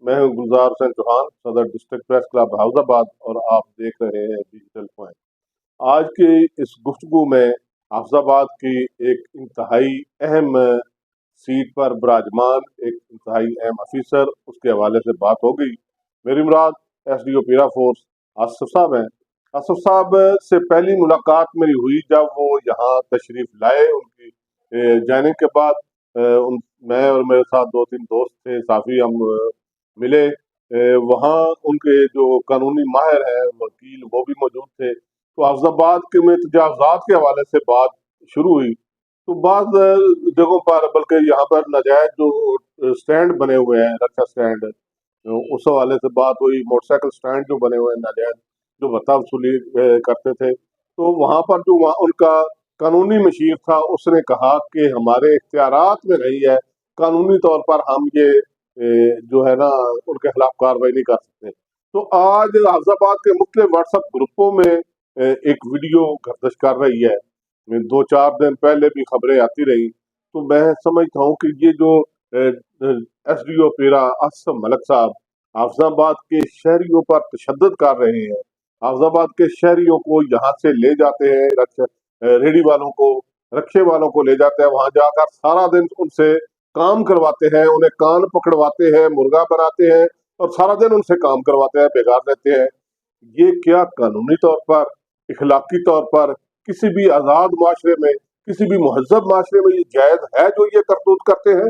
मैं हूं गुलजार हुसैन चौहान, सदर डिस्ट्रिक्ट प्रेस क्लब हाउसाबाद, और आप देख रहे हैं डिजिटल पॉइंट। आज की इस गुफ्तगू में हाफिजाबाद की एक इंतहाई अहम सीट पर विराजमान एक इंतहाई अहम अफीसर, उसके हवाले से बात होगी। मेरी मुराद SDO पीरा फोर्स आसिफ साहब हैं। आसिफ साहब से पहली मुलाकात मेरी हुई जब वो यहाँ तशरीफ लाए। उनकी जाने के बाद मैं और मेरे साथ 2-3 दोस्त थे, साफी, हम मिले। वहाँ उनके जो कानूनी माहिर हैं, वकील, वो भी मौजूद थे। तो हाफिजाबाद के में तजावजात के हवाले से बात शुरू हुई। तो बाद जगहों पर, बल्कि यहाँ पर नाजायज जो स्टैंड बने हुए हैं, रक्षा स्टैंड, उस हवाले से बात हुई। मोटरसाइकिल स्टैंड जो बने हुए हैं नाजायज, जो भत्ता वसूली करते थे, तो वहाँ पर जो वहाँ उनका कानूनी मशीर था, उसने कहा कि हमारे इख्तियारात में नहीं है, कानूनी तौर पर हम ये जो है ना उनके खिलाफ कार्रवाई नहीं कर सकते। तो आज हाफिजाबाद के मुख्तलिफ व्हाट्सएप ग्रुपों में एक वीडियो गर्दिश कर रही है। 2-4 दिन पहले भी खबरें आती रही। तो मैं समझता हूँ कि ये जो SDO पीरा आसिफ मलिक साहब हाफिजाबाद के शहरियों पर तशद्दुद कर रहे हैं, हाफिजाबाद के शहरियों को यहाँ से ले जाते हैं, रेडी वालों को, रक्षे वालों को ले जाते हैं, वहां जाकर सारा दिन उनसे काम करवाते हैं, उन्हें कान पकड़वाते हैं, मुर्गा बनाते हैं और सारा दिन उनसे काम करवाते हैं, बेकार रहते हैं। ये क्या कानूनी तौर पर, इखलाकी तौर पर किसी भी आज़ाद माशरे में, किसी भी महज़ब माशरे में ये जायज़ है जो ये करतूत करते हैं?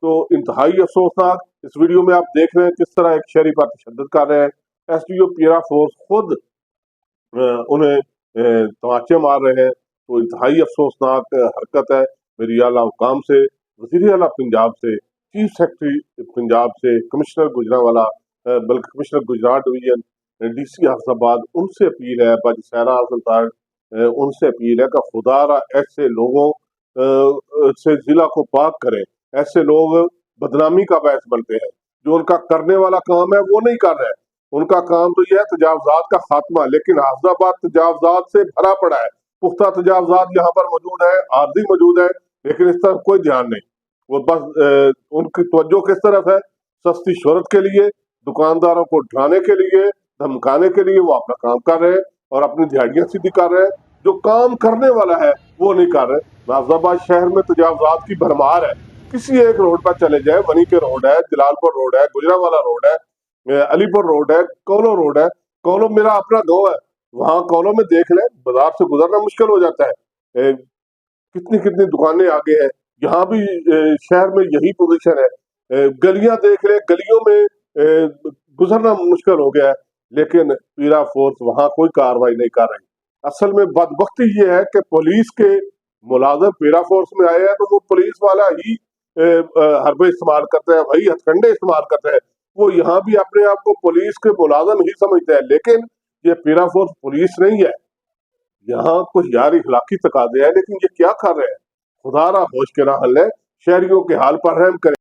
तो इंतहाई अफसोसनाक इस वीडियो में आप देख रहे हैं किस तरह एक शहरी पर तशद्दुद कर रहे हैं। SDO पीरा फोर्स खुद उन्हें तमाचे मार रहे हैं। तो इंतहाई अफसोसनाक हरकत है। मेरी आला हुकाम से, वज़ीर आला पंजाब से, चीफ सेक्रेटरी पंजाब से, कमिश्नर गुजरांवाला, बल्कि commissioner Gujarat division, DC Hafizabad, उनसे अपील है, बाजी सहरा सुल्तान, उनसे अपील है कि खुदारा ऐसे लोगों से जिला को पाक करें। ऐसे लोग बदनामी का बायस बनते हैं। जो उनका करने वाला काम है वो नहीं कर रहे। उनका काम तो यह है तजावजात का खात्मा, लेकिन हाफिजाबाद तजावजात से भरा पड़ा है। पुख्ता तजावजात यहाँ पर मौजूद है, आर्जी मौजूद है, लेकिन इस तरफ कोई ध्यान नहीं। वो बस उनकी तवज्जो किस तरफ है? सस्ती शोहरत के लिए, दुकानदारों को डराने के लिए, धमकाने के लिए वो अपना काम कर रहे हैं और अपनी दिहाड़ियां सीधी कर रहे हैं। जो काम करने वाला है वो नहीं कर रहे। हाफिजाबाद शहर में तजावजात की भरमार है। किसी एक रोड पर चले जाए, वनी के रोड है, जलालपुर रोड है, गुजरांवाला रोड है, अलीपुर रोड है, कौलो रोड है। कौलो मेरा अपना गाँव है, वहाँ कौलो में देख लें, बाजार से गुजरना मुश्किल हो जाता है। कितनी कितनी दुकानें आगे हैं। यहाँ भी शहर में यही पोजीशन है। गलियां देख लें, गलियों में गुजरना मुश्किल हो गया है, लेकिन पीरा फोर्स वहाँ कोई कार्रवाई नहीं कर रही। असल में बदबख्ती ये है कि पुलिस के मुलाजिम पीरा फोर्स में आए हैं, तो वो पुलिस वाला ही हरबे इस्तेमाल करते हैं, वही हथकंडे इस्तेमाल करते हैं। वो यहाँ भी अपने आप को पुलिस के मुलाजिम ही समझते हैं, लेकिन ये पीरा फोर्स पुलिस नहीं है। यहाँ कुछ यार इखलाकी तकाजे हैं, लेकिन ये क्या कर रहे हैं? खुदारा होश के ना हल है। शहरियों के हाल पर रहम करें।